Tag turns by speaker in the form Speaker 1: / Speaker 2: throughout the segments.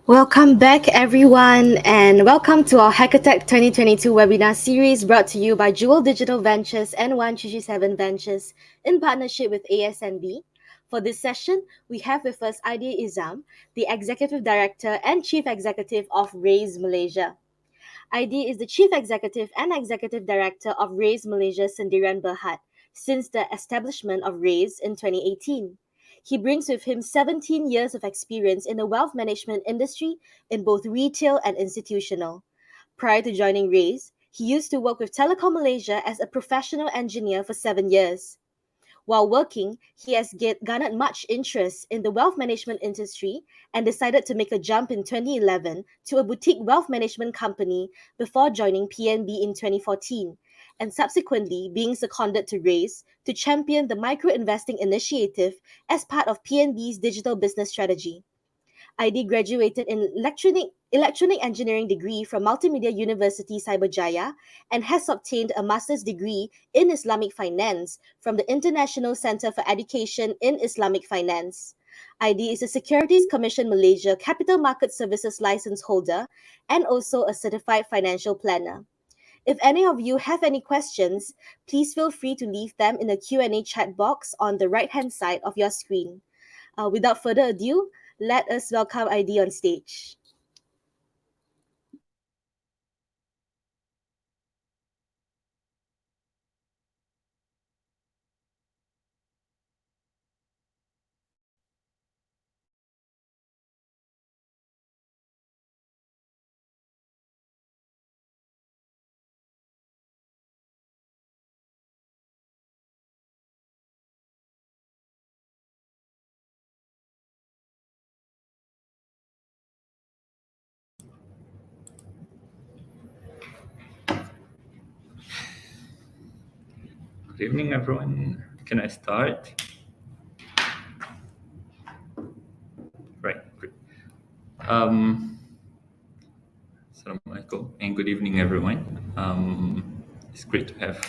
Speaker 1: Welcome back, everyone, and welcome to our Hackertech 2022 webinar series brought to you by Jewel Digital Ventures and 1337 Ventures in partnership with ASNB. For this session, we have with us Aidi Izham, the Executive Director and Chief Executive of Raiz Malaysia. Aidi is the Chief Executive and Executive Director of Raiz Malaysia Sendirian Berhad since the establishment of Raiz in 2018. He brings with him 17 years of experience in the wealth management industry in both retail and institutional. Prior to joining Raiz, he used to work with Telekom Malaysia as a professional engineer for 7 years. While working, he has garnered much interest in the wealth management industry and decided to make a jump in 2011 to a boutique wealth management company before joining PNB in 2014, and subsequently being seconded to Raiz to champion the micro-investing initiative as part of PNB's digital business strategy. Aidi graduated in electronic engineering degree from Multimedia University Cyberjaya and has obtained a master's degree in Islamic finance from the International Centre for Education in Islamic Finance. Aidi is a Securities Commission Malaysia Capital Market Services license holder and also a certified financial planner. If any of you have any questions, please feel free to leave them in the Q&A chat box on the right-hand side of your screen. Without further ado, let us welcome Aidi on stage.
Speaker 2: Good evening, everyone. Can I start? Right, great. Assalamualaikum and good evening, everyone. It's great to have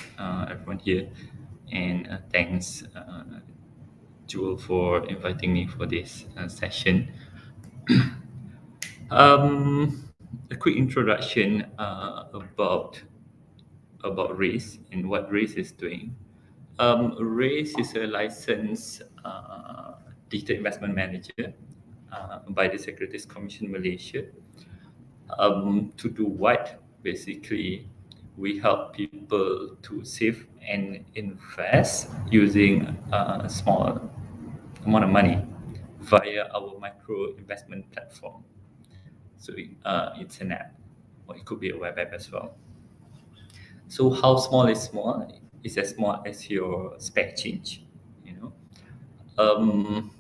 Speaker 2: everyone here, and thanks, Jewel, for inviting me for this session. A quick introduction about Raiz and what Raiz is doing. Raiz is a licensed digital investment manager by the Securities Commission Malaysia. To do what? Basically, we help people to save and invest using a small amount of money via our micro investment platform. So it's an app, or it could be a web app as well. So how small is small? It's as small as your spare change. You know, um,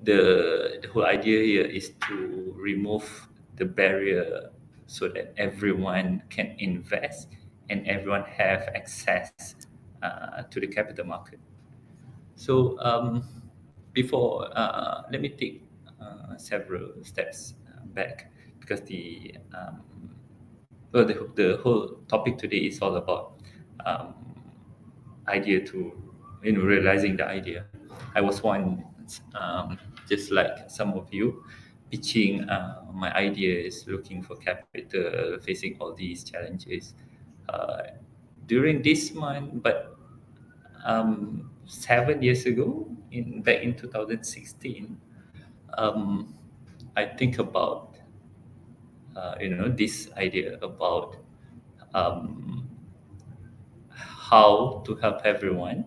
Speaker 2: the whole idea here is to remove the barrier so that everyone can invest and everyone have access to the capital market. So let me take several steps back, because the whole topic today is all about um, idea to realizing the idea. I was once just like some of you, pitching my ideas, looking for capital, facing all these challenges uh, during this month. But 7 years ago, back in 2016, um, I think about this idea about um, how to help everyone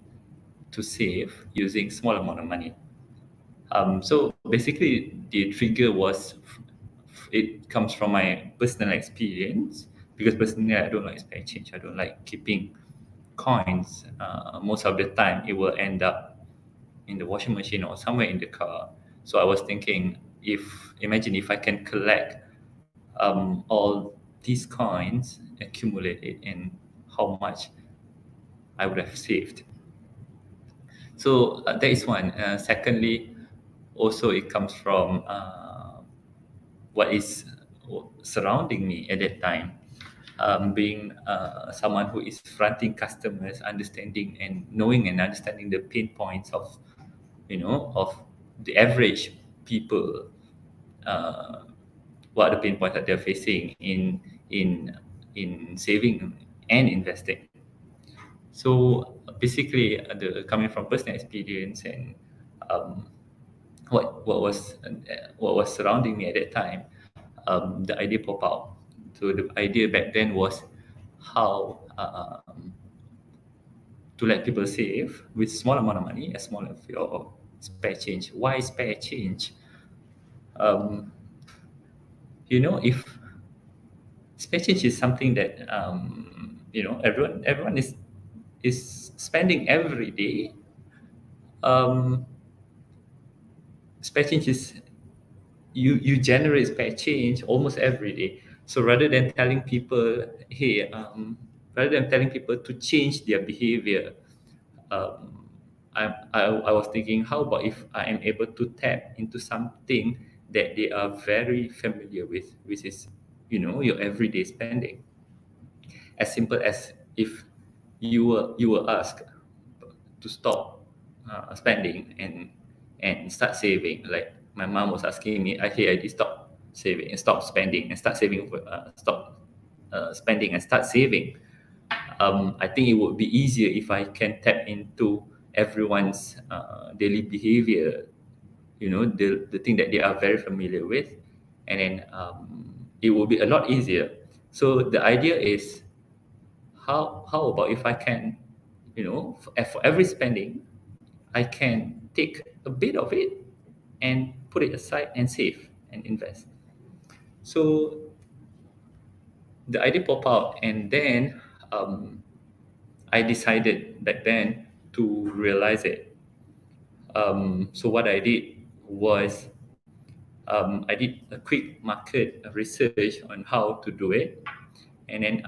Speaker 2: to save using small amount of money. So basically, the trigger was it comes from my personal experience, because personally I don't like spare change. I don't like keeping coins. Most of the time, it will end up in the washing machine or somewhere in the car. So I was thinking, if imagine if I can collect all these coins, accumulate it, and how much I would have saved. So that is one. Secondly, also it comes from what is surrounding me at that time. Being someone who is fronting customers, understanding and knowing and understanding the pain points of of the average people, uh, what are the pain points that they're facing in in saving and investing. So basically, the coming from personal experience and um, what was surrounding me at that time, the idea pop out. So the idea back then was how to let people save with small amount of money, as small as your spare change. Why spare change? Um, if spare change is something that everyone is spending every day. Um, Spare change is you generate spare change almost every day. So rather than telling people to change their behavior, um, I was thinking, how about if I am able to tap into something that they are very familiar with, which is your everyday spending. As simple as if you were asked to stop spending and start saving. Like my mom was asking me, "Hey, I did stop saving and stop spending and start saving, stop spending and start saving." I think it would be easier if I can tap into everyone's daily behavior, the thing that they are very familiar with, and then it will be a lot easier. So the idea is, how about if I can, for every spending, I can take a bit of it and put it aside and save and invest. So the idea pop out, and then I decided back then to realize it. So what I did was, I did a quick market research on how to do it, and then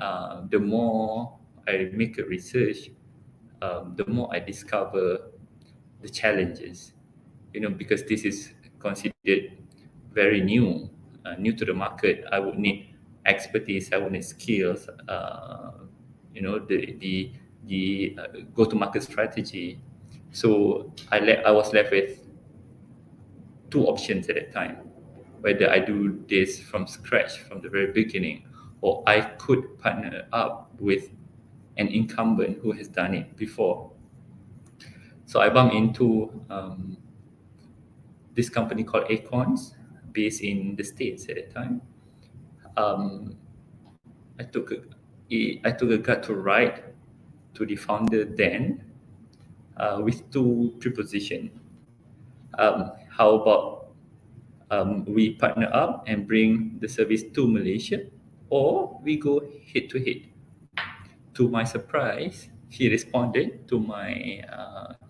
Speaker 2: the more I make a research, the more I discover the challenges. Because this is considered very new to the market. I would need expertise. I would need skills. The go to market strategy. So I was left with two options at that time: whether I do this from scratch from the very beginning, or I could partner up with an incumbent who has done it before. So I bumped into this company called Acorns, based in the States at that time. Um, I took I took a gut to write to the founder then, with two preposition. How about we partner up and bring the service to Malaysia, or we go head to head? to my surprise, he responded to my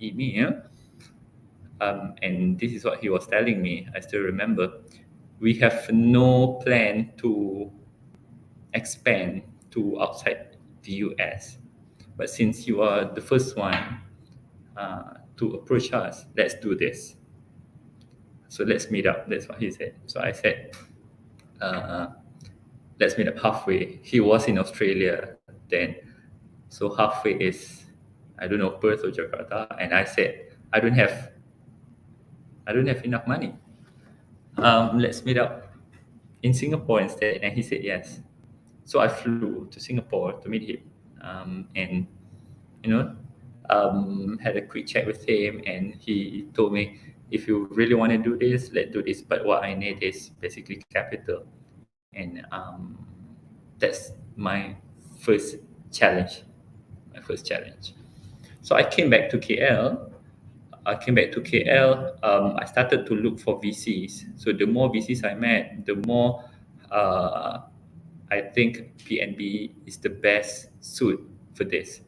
Speaker 2: email, and this is what he was telling me. I still remember. We have no plan to expand to outside the US, but since you are the first one to approach us, let's do this. So let's meet up. That's what he said. So I said, uh, let's meet up halfway. He was in Australia then, so halfway is, I don't know, Perth or Jakarta. And I said, I don't have enough money. Let's meet up in Singapore instead. And he said yes. So I flew to Singapore to meet him, and you know, had a quick chat with him, and he told me, if you really want to do this, let's do this. But what I need is basically capital, and that's my first challenge. My first challenge. So I came back to KL. I started to look for VCs. So the more VCs I met, the more uh, I think PNB is the best suit for this.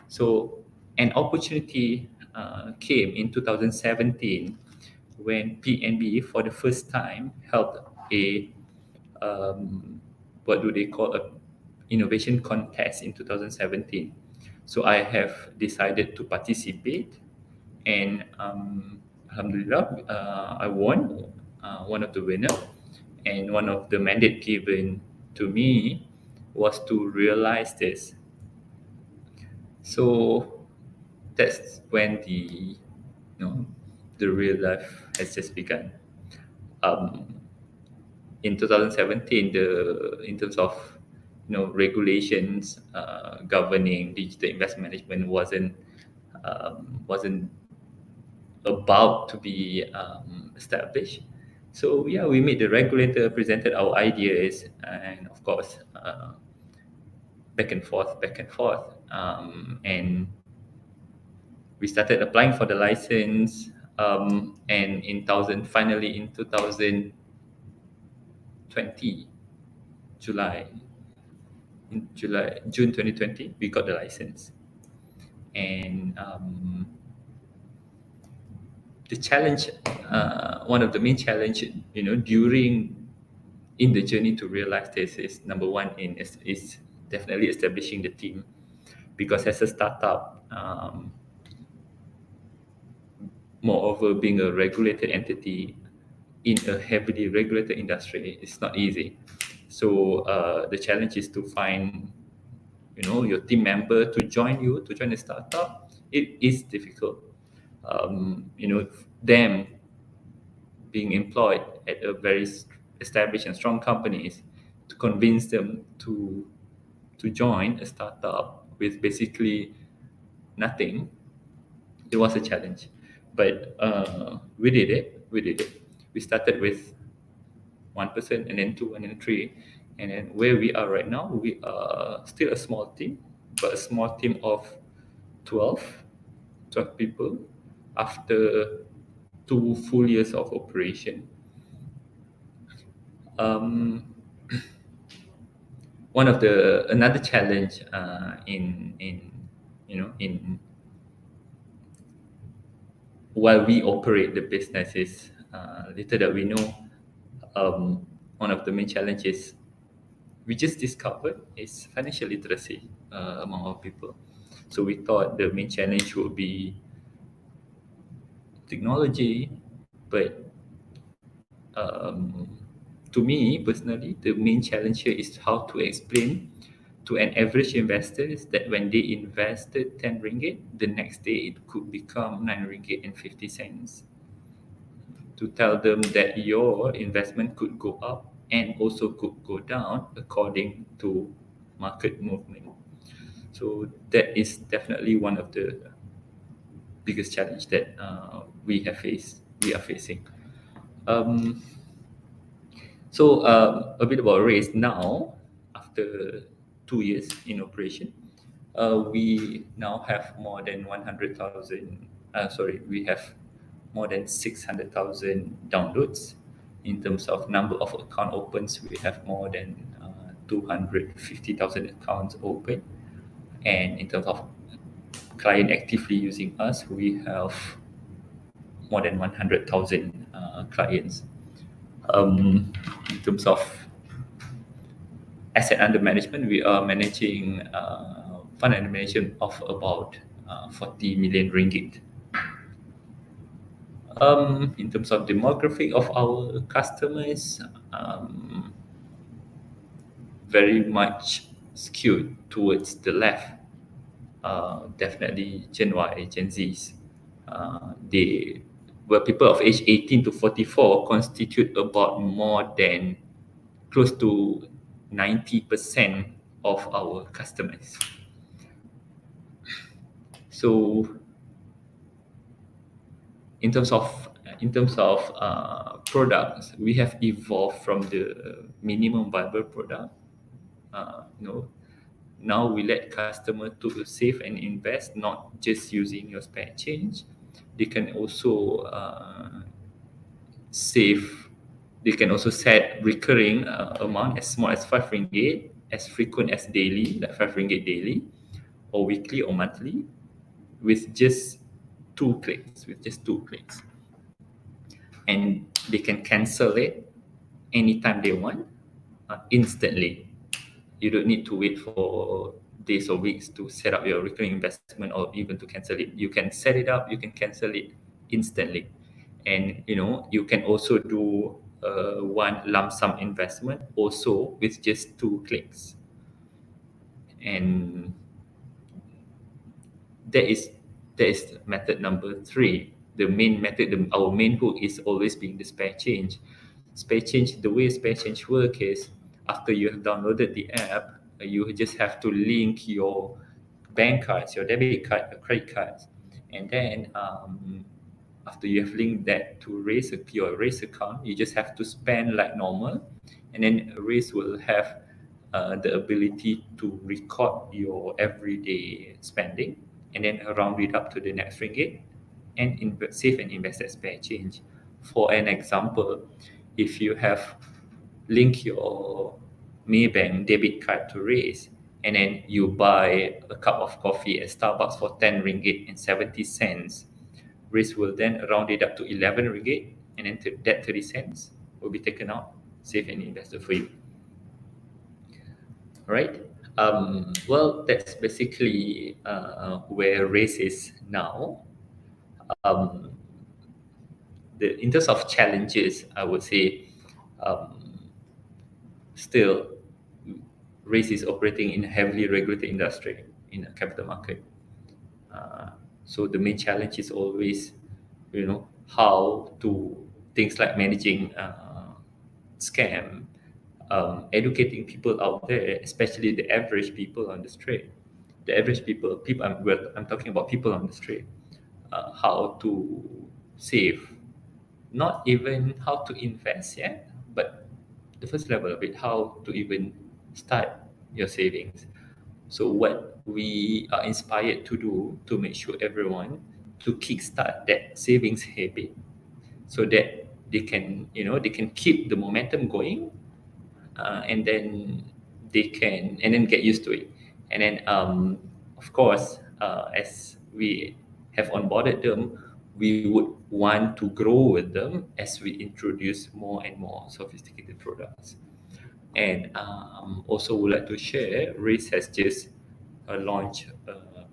Speaker 2: So an opportunity came in 2017 when PNB for the first time held a what do they call, a innovation contest in 2017. So I have decided to participate, and alhamdulillah, I won, one of the winner, and one of the mandate given to me was to realize this. So that's when the real life has just begun. Um, in 2017, in terms of regulations governing digital investment management wasn't about to be established. So yeah, we met the regulator, presented our ideas, and of course, back and forth, and we started applying for the license. And finally in 2020, July, June 2020, we got the license. And the challenge, one of the main challenge, during in the journey to realize this is, number one, is definitely establishing the team, because as a startup, moreover, being a regulated entity in a heavily regulated industry is not easy. So the challenge is to find, your team member to join you, to join a startup. It is difficult. Them being employed at a very established and strong companies, to convince them to join a startup with basically nothing, it was a challenge. But we did it. We started with one person, and then two, and then three, and then where we are right now, we are still a small team, but a small team of 12, 12 people after 2 full years of operation. Um, another challenge in while we operate the business is, little that we know, one of the main challenges we just discovered is financial literacy among our people. So we thought the main challenge would be technology, but to me personally, the main challenge here is how to explain to an average investor is that when they invested 10 ringgit, the next day it could become 9 ringgit and 50 cents. To tell them that your investment could go up and also could go down according to market movement. So that is definitely one of the biggest challenge that we are facing. Um, a bit about Raiz now. After 2 years in operation, we now have more than 100,000. We have more than 600,000 downloads. In terms of number of account opens, we have more than 250,000 accounts open. And in terms of client actively using us, we have more than 100,000 clients. In terms of asset under management, we are managing fund under management of about 40 million ringgit. In terms of demographic of our customers, very much skewed towards the left. Definitely Gen Y, Gen Zs. They were people of age 18 to 44 constitute about more than close to 90% of our customers. So in terms of products, we have evolved from the minimum viable product. Now we let customer to save and invest, not just using your spare change. They can also save. They can also set recurring amount as small as 5 ringgit, as frequent as daily, like 5 ringgit daily, or weekly or monthly, with just 2 clicks. And they can cancel it anytime they want, instantly. You don't need to wait for days or weeks to set up your recurring investment or even to cancel it. You can set it up, you can cancel it instantly. And you can also do one lump sum investment also with just 2 clicks. And that is method number 3. The main method, our main hook is always being the spare change. The way spare change work is, after you have downloaded the app, you just have to link your bank cards, your debit card, your credit cards, and then after you have linked that to your Raiz account, you just have to spend like normal, and then Raiz will have the ability to record your everyday spending and then round it up to the next ringgit and save and invest as spare change. For an example, if you have linked your Maybank debit card to Raiz, and then you buy a cup of coffee at Starbucks for 10 ringgit and 70 cents, Raiz will then round it up to 11 ringgit, and then that 30 cents will be taken out, save and invested for you. Right? Well, that's basically where Raiz is now. In terms of challenges, I would say still Raiz is operating in a heavily regulated industry in a capital market. So the main challenge is always, how to things like managing scam, educating people out there, especially the average people on the street. The average people, I'm talking about people on the street, how to save, not even how to invest yet, but the first level of it, how to even start your savings. So what we are inspired to do to make sure everyone to kickstart that savings habit, so that they can keep the momentum going, and then they can get used to it. And then of course, as we have onboarded them, we would want to grow with them as we introduce more and more sophisticated products. And also would like to share, Raiz has just launched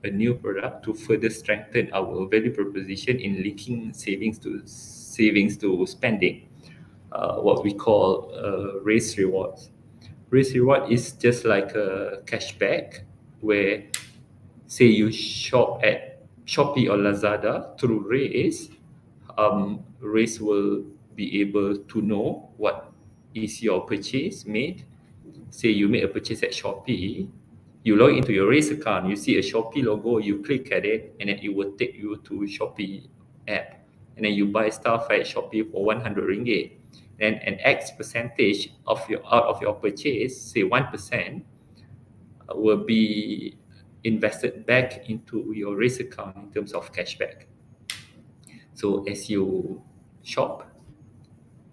Speaker 2: a new product to further strengthen our value proposition in linking savings to spending, what we call Raiz Rewards. Raiz Reward is just like a cashback, where, say, you shop at Shopee or Lazada through Raiz. Raiz will be able to know what is your purchase made. Say you made a purchase at Shopee, you log into your Raiz account, you see a Shopee logo, you click at it, and then it will take you to Shopee app. And then you buy stuff at Shopee for 100 ringgit. And an X percentage out of your purchase, say 1%, will be invested back into your Raiz account in terms of cashback. So as you shop,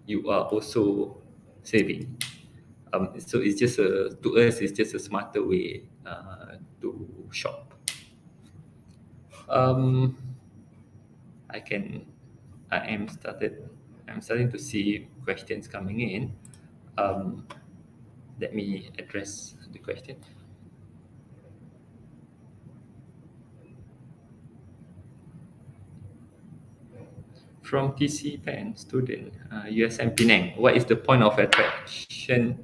Speaker 2: you are also saving. So it's just to us, it's just a smarter way to shop. Um, I can. I'm starting to see questions coming in. Um, Let me address the question. From TC Pen student, USM Penang, what is the point of attraction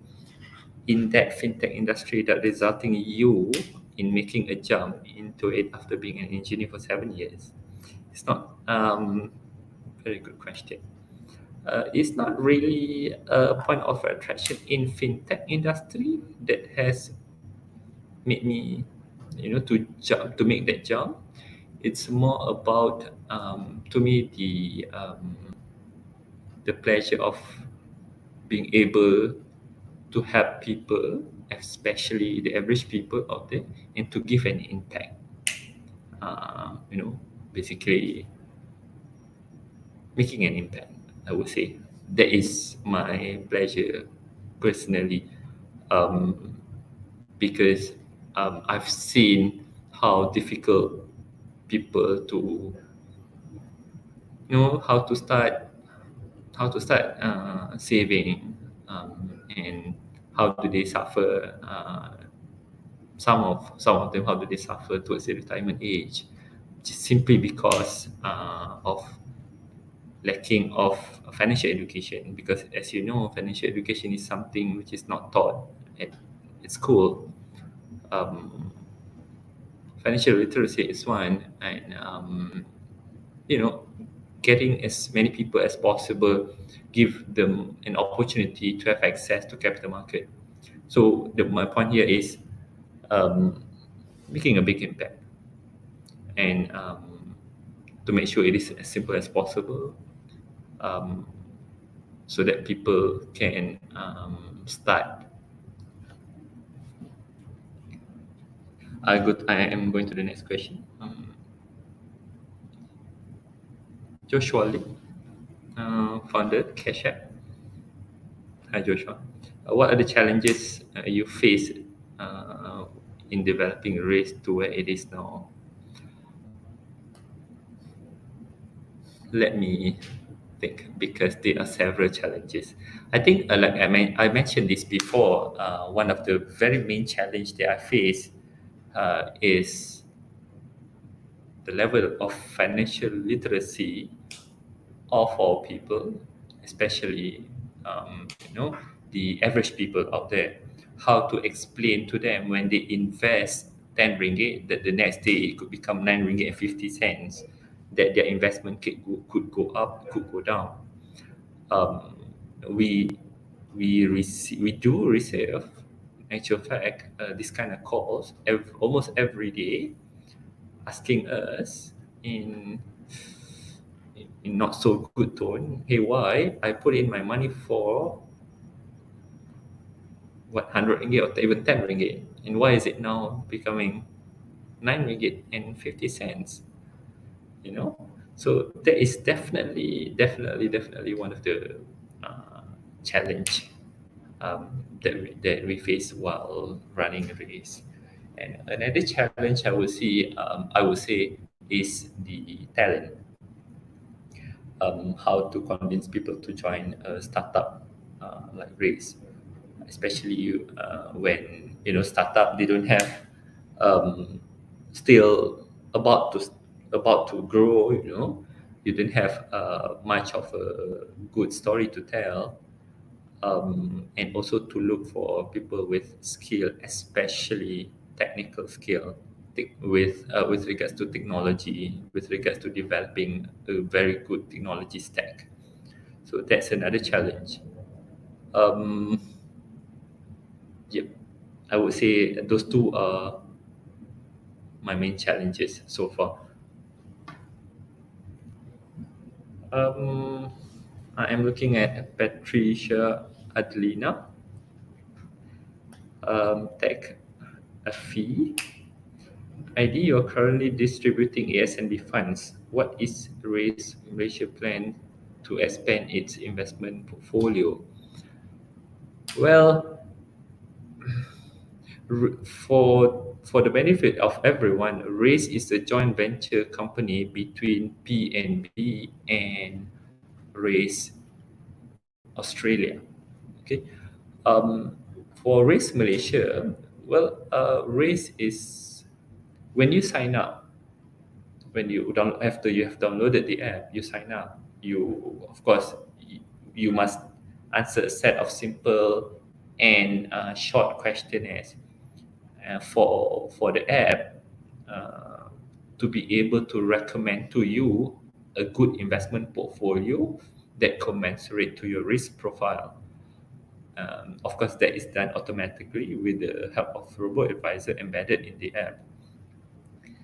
Speaker 2: in that fintech industry that resulting you in making a jump into it after being an engineer for 7 years? It's not very good question. It's not really a point of attraction in fintech industry that has made me, to make that jump. It's more about, to me, the pleasure of being able to help people, especially the average people out there, and to give an impact. Uh, you know, Basically making an impact. I would say that is my pleasure personally, um, because I've seen how difficult people to how to start saving, and how do they suffer, some of them, how do they suffer towards the retirement age, just simply because of lacking of financial education. Because as you know, financial education is something which is not taught at school. um, Financial literacy is one, and you know getting as many people as possible, give them an opportunity to have access to capital market. So my point here is, um, making a big impact, and to make sure it is as simple as possible, um, so that people can start. I am going to the next question. Joshua Lee, founder Cash App. Hi Joshua. What are the challenges you face uh, in developing Raiz to where it is now? Let me think, because there are several challenges. I think, like I mentioned this before, one of the very main challenge that I face is the level of financial literacy of our people, especially the average people out there. How to explain to them when they invest 10 ringgit that the next day it could become 9 ringgit and 50 cents, that their investment could go up, could go down. Um, we we do receive, actual fact, this kind of calls almost every day, asking us in not so good tone, hey, why I put in my money for 100 ringgit or even 10 ringgit, and why is it now becoming 9 ringgit and 50 cents? So that is definitely one of the challenge that we face while running a race. And another challenge I would say is the talent. How to convince people to join a startup like Raise, especially when startup, they don't have, still about to grow. You don't have much of a good story to tell, and also to look for people with skill, especially technical skill, with regards to technology, with regards to developing a very good technology stack. So that's another challenge. Um, yep, I would say those two are my main challenges so far. Um, I am looking at Patricia Adelina. Tech a fee. Id, you're currently distributing ASNB funds. What is Raiz Malaysia plan to expand its investment portfolio? Well, for for the benefit of everyone, Raiz is a joint venture company between PNB and Raiz Australia. Okay. Um, for Raiz Malaysia, well, Raiz is when you sign up, when you down after you have downloaded the app, you sign up. You of course you must answer a set of simple and short questionnaires for the app uh, to be able to recommend to you a good investment portfolio that commensurate to your risk profile. Of course, that is done automatically with the help of robo advisor embedded in the app.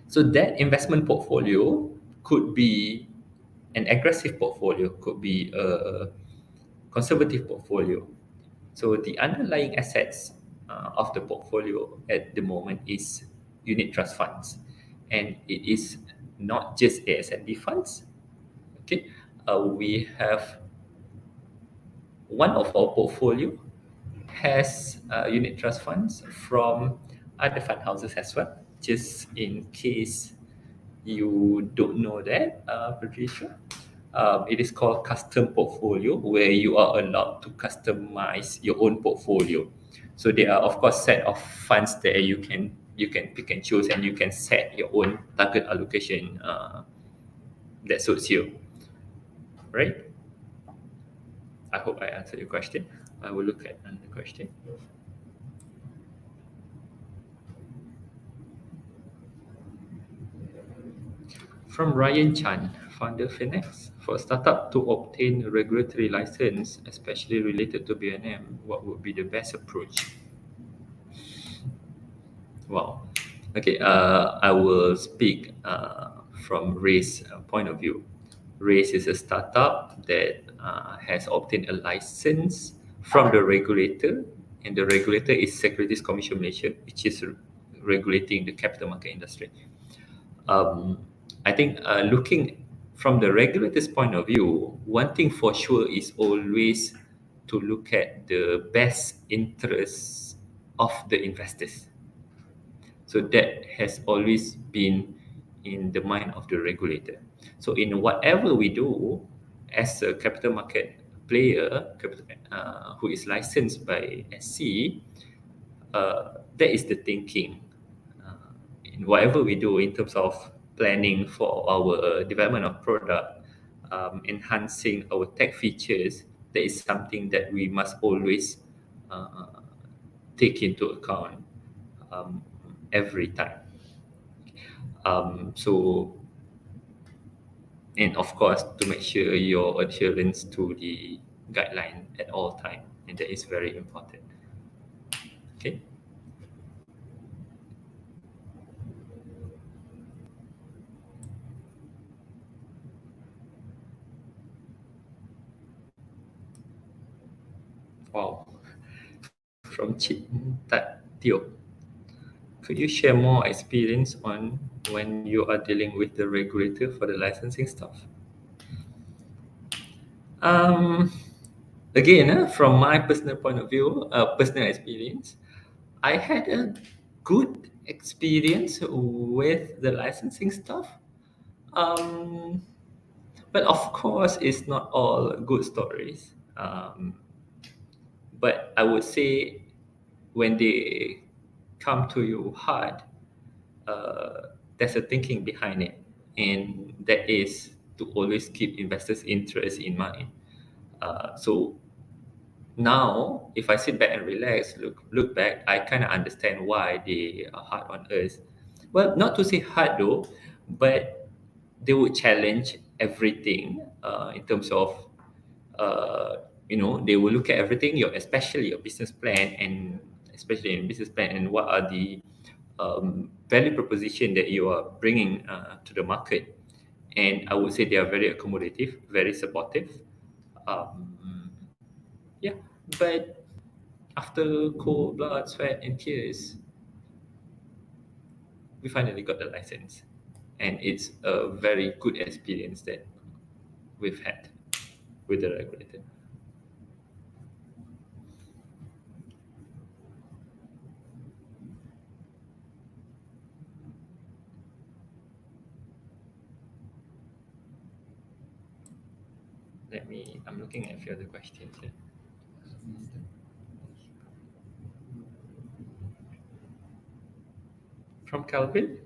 Speaker 2: So that investment portfolio could be an aggressive portfolio, could be a conservative portfolio. So the underlying assets of the portfolio at the moment is unit trust funds, and it is not just ASNB funds. Okay, we have one of our portfolio has unit trust funds from other fund houses as well. Just in case you don't know that, Patricia, it is called custom portfolio, where you are allowed to customize your own portfolio. So there are of course set of funds there you can pick and choose, and you can set your own target allocation that suits you, right? I hope I answered your question. I will look at another question. From Ryan Chan, founder Finex. For a startup to obtain a regulatory license, especially related to BNM, what would be the best approach? Wow. Okay, I will speak from Raiz point of view. Raiz is a startup that has obtained a license from the regulator, and the regulator is Securities Commission Malaysia, which is regulating the capital market industry. um, I think looking from the regulator's point of view, one thing for sure is always to look at the best interests of the investors. So that has always been in the mind of the regulator. So in whatever we do as a capital market player who is licensed by SC, that is the thinking in whatever we do in terms of planning for our development of product, enhancing our tech features. That is something that we must always uh, take into account um, every time. So, and of course, to make sure your adherence to the guideline at all time, and that is very important. Okay. Wow. From Chin Tat Teo. Could you share more experience on when you are dealing with the regulator for the licensing stuff? Um, Again, from my personal point of view, personal experience, I had a good experience with the licensing stuff. Um, but of course, it's not all good stories. But I would say when they come to you hard, there's a thinking behind it, and that is to always keep investors' interest in mind. So now, if I sit back and relax, look back, I kind of understand why they are hard on us. Well, not to say hard though, but they would challenge everything in terms of they will look at everything, your especially your business plan, and especially in business plan, and what are the value proposition that you are bringing to the market. And I would say they are very accommodative, very supportive. um, yeah, but after cold blood, sweat, and tears, we finally got the license, and it's a very good experience that we've had with the regulator. I'm looking at a few other questions here. From Calvin,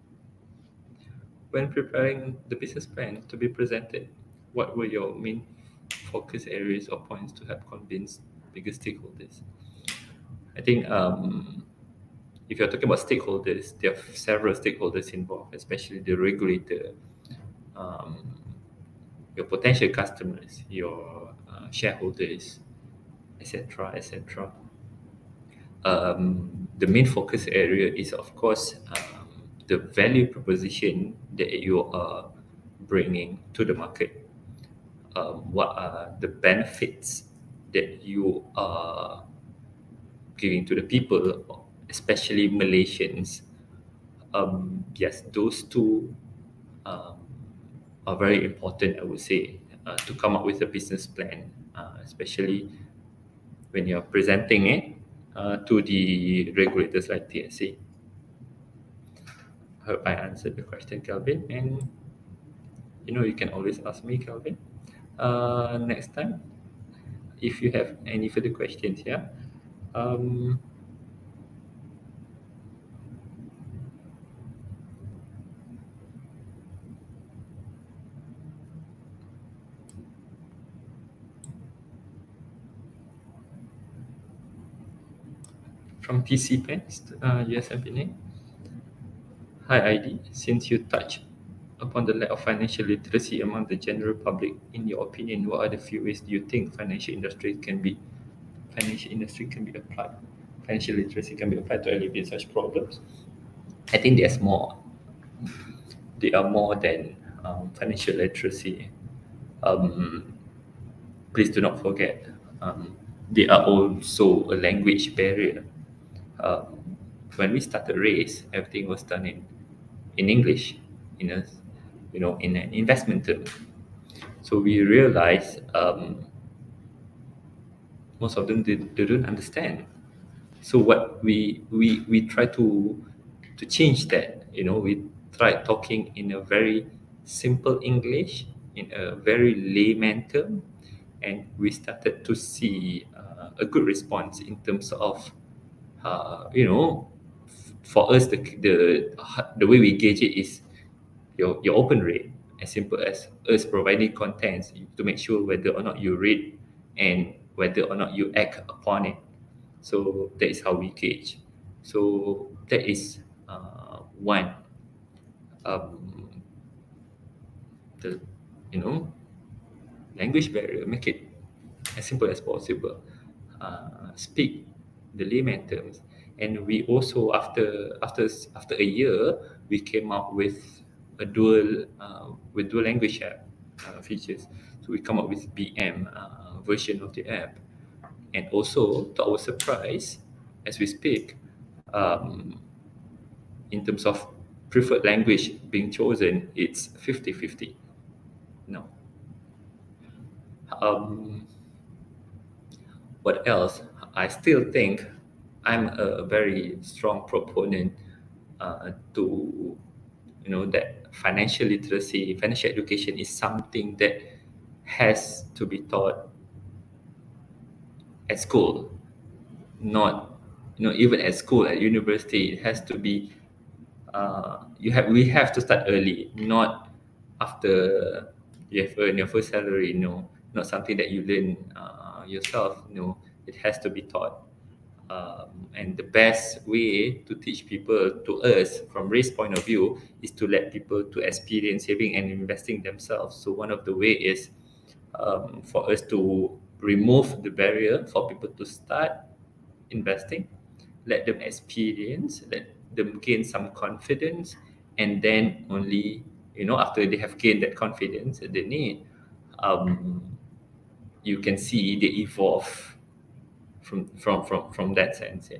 Speaker 2: when preparing the business plan to be presented, what were your main focus areas or points to help convince bigger stakeholders? I think if you're talking about stakeholders, there are several stakeholders involved, especially the regulator, um, your potential customers, your shareholders, etc., etc. The main focus area is, of course, the value proposition that you are bringing to the market. What are the benefits that you are giving to the people, especially Malaysians? Yes, those two um, are very important, I would say, to come up with a business plan, especially when you're presenting it to the regulators like TSA. Hope I answered the question, Kelvin. And you can always ask me, Kelvin, next time if you have any further questions. Yeah. Um, from TC Pens, yes, I've been in. Hi, Aidi. Since you touched upon the lack of financial literacy among the general public, in your opinion, what are the few ways do you think financial industry can be applied? Financial literacy can be applied to alleviate such problems. I think there's more. They are more than financial literacy. Um, Please do not forget, they are also a language barrier. When we started Raiz, everything was done in English, in a in an investment term. So we realized most of them they don't understand. So what we try to change that. We try talking in a very simple English, in a very layman term, and we started to see a good response in terms of for us the way we gauge it is your open rate, as simple as us providing contents to make sure whether or not you read and whether or not you act upon it. So that is how we gauge. So that is one, um, the you know language barrier. Make it as simple as possible. Speak the layman terms, and we also after a year we came up with a dual language app features. So we come up with BM version of the app, and also to our surprise, as we speak, um, in terms of preferred language being chosen, it's 50-50 now. Um, what else? I still think I'm a very strong proponent to that financial education is something that has to be taught at school, not even at school, at university. It has to be we have to start early, not after you have earned your first salary. No, not something that you learn yourself. No, it has to be taught. And the best way to teach people, to us from race point of view, is to let people to experience saving and investing themselves. So one of the way is for us to remove the barrier for people to start investing, let them experience, let them gain some confidence, and then only after they have gained that confidence that they need, um, you can see they evolve from that sense. Yeah.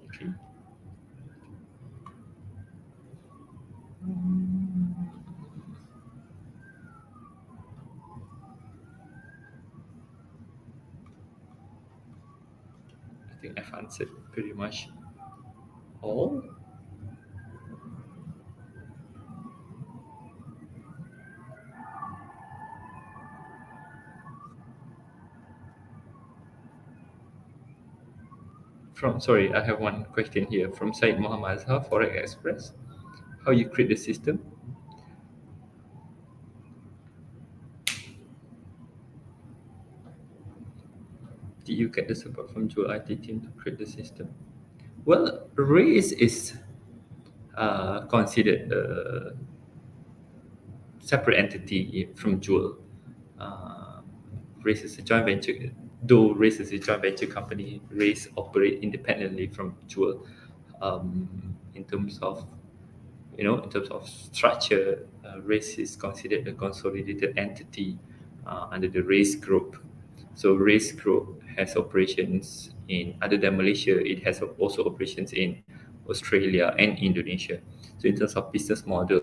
Speaker 2: Okay. I think I've answered pretty much all. Sorry, I have one question here from Said Muhammad Azhar, Forex Express. How you create the system? Did you get the support from Dual IT team to create the system? Well, Raiz is considered a separate entity from Jewel. Uh, Raiz is a joint venture. Though Raiz is a joint venture company, Raiz operate independently from Jewel. In terms of in terms of structure, Raiz is considered a consolidated entity under the Raiz Group. So Raiz Group has operations in other than Malaysia. It has also operations in Australia and Indonesia. So in terms of business model,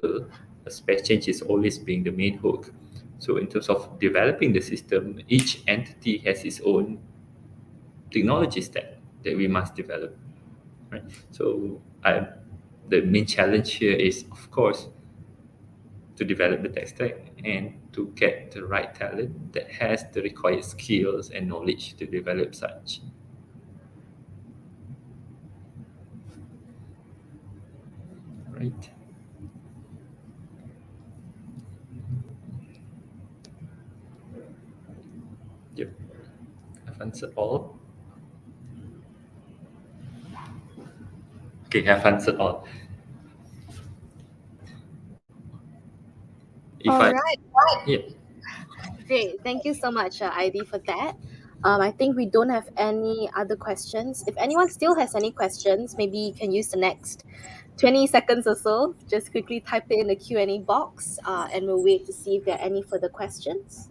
Speaker 2: a spec change is always being the main hook. So in terms of developing the system, each entity has its own technology stack that we must develop, right? So the main challenge here is, of course, to develop the tech stack and to get the right talent that has the required skills and knowledge to develop such. Right. Yep. I've answered all. Okay, I've answered all. If
Speaker 1: All
Speaker 2: I,
Speaker 1: right.
Speaker 2: yeah,
Speaker 1: Great. Thank you so much, Heidi, for that. I think we don't have any other questions. If anyone still has any questions, maybe you can use the next 20 seconds or so. Just quickly type it in the Q&A box, and we'll wait to see if there are any further questions.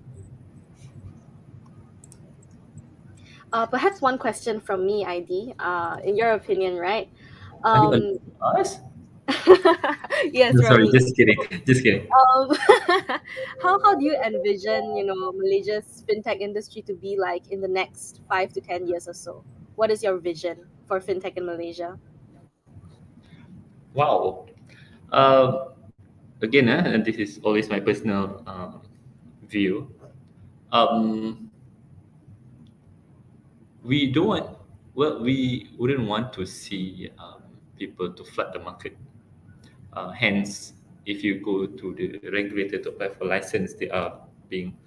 Speaker 1: Perhaps one question from me, Heidi. In your opinion, right?
Speaker 2: are you
Speaker 1: Um,
Speaker 2: allowed to ask?
Speaker 1: yes,
Speaker 2: No,
Speaker 1: from
Speaker 2: sorry,
Speaker 1: me.
Speaker 2: just kidding. Just kidding.
Speaker 1: Um, how do you envision, Malaysia's fintech industry to be like in the next 5 to 10 years or so? What is your vision for fintech in Malaysia?
Speaker 2: Wow. Uh, Again, and this is always my personal view. Um, we don't want, well, we wouldn't want to see people to flood the market. Hence, if you go to the regulator to apply for license, they are being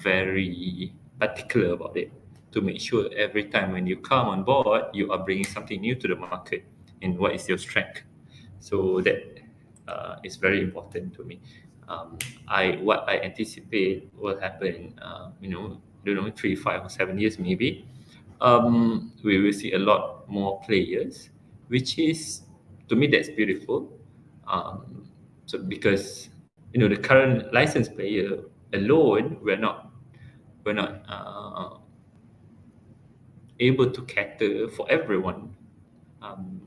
Speaker 2: very particular about it to make sure every time when you come on board, you are bringing something new to the market and what is your strength. So that is very important to me. What I anticipate will happen, don't know, 3, 5, or 7 years maybe. We will see a lot more players, which is, to me, that's beautiful. So because the current licensed player alone, we're not able to cater for everyone. Um,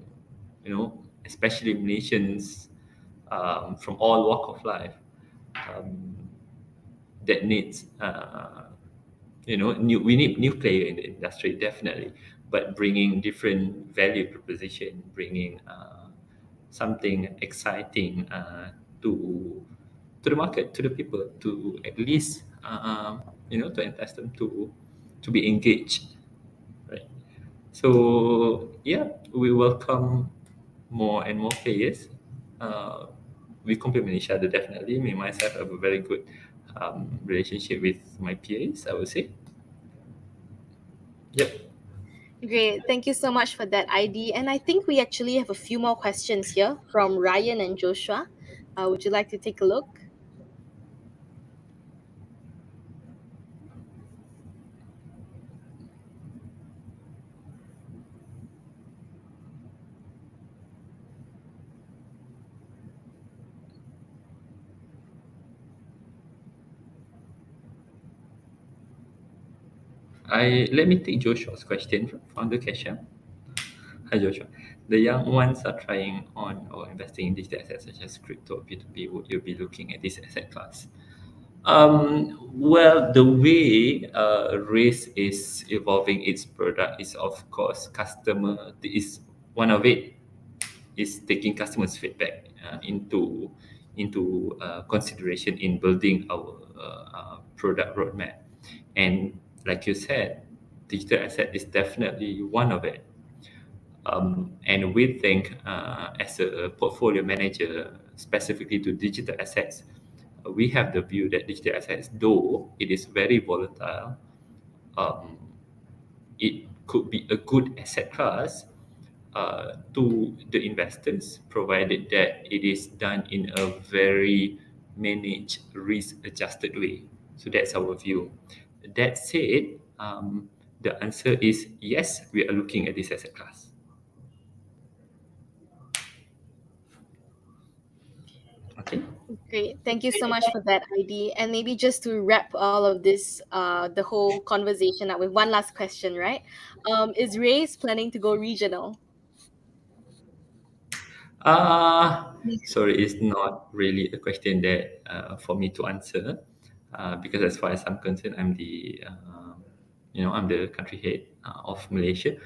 Speaker 2: Especially Malaysians from all walk of life um, that needs we need new player in the industry definitely, but bringing different value proposition, bringing something exciting to the market, to the people, to at least to entice them to be engaged, right? So yeah, we welcome more and more players. Uh, we complement each other definitely. Me myself have a very good relationship with my peers, I would say. Yep.
Speaker 1: Great. Thank you so much for that, ID. And I think we actually have a few more questions here from Ryan and Joshua. Would you like to take a look?
Speaker 2: I Let me take Joshua's question from Founder Kesha. Hi Joshua. The young ones are trying on or investing in digital assets such as crypto, P2P. Would you be looking at this asset class? Well, the way Race is evolving its product is, of course, customer is one of it is taking customers' feedback into consideration in building our product roadmap. And like you said, digital asset is definitely one of it. And we think, as a portfolio manager, specifically to digital assets, we have the view that digital assets, though it is very volatile, um, it could be a good asset class to the investors, provided that it is done in a very managed, risk-adjusted way. So that's our view. That said, the answer is yes, we are looking at this asset class. Okay.
Speaker 1: Great. Thank you so much for that, Heidi. And maybe just to wrap all of this, the whole conversation up with one last question, right? Is Raiz planning to go regional?
Speaker 2: Uh, Sorry, it's not really a question that for me to answer, because as far as I'm concerned, I'm the country head of Malaysia.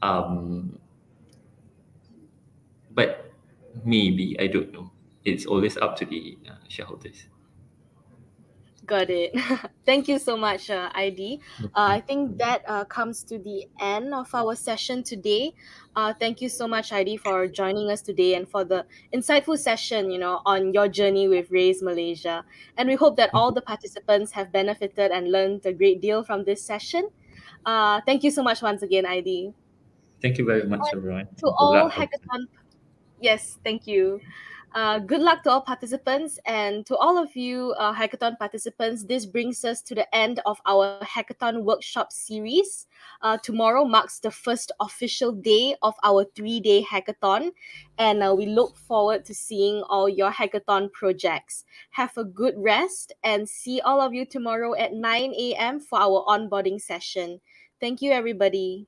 Speaker 2: Um, but maybe, I don't know. It's always up to the shareholders.
Speaker 1: Got it. Thank you so much, Aidi. I think that comes to the end of our session today. Thank you so much, Aidi, for joining us today and for the insightful session, on your journey with Raise Malaysia. And we hope that all the participants have benefited and learned a great deal from this session. Thank you so much once again, Aidi.
Speaker 2: Thank you very much,
Speaker 1: And
Speaker 2: everyone.
Speaker 1: to
Speaker 2: Good
Speaker 1: all
Speaker 2: luck for.
Speaker 1: hackathon Yes, thank you. Good luck to all participants and to all of you hackathon participants. This brings us to the end of our hackathon workshop series. Tomorrow marks the first official day of our 3-day hackathon, and we look forward to seeing all your hackathon projects. Have a good rest and see all of you tomorrow at 9 a.m. for our onboarding session. Thank you, everybody.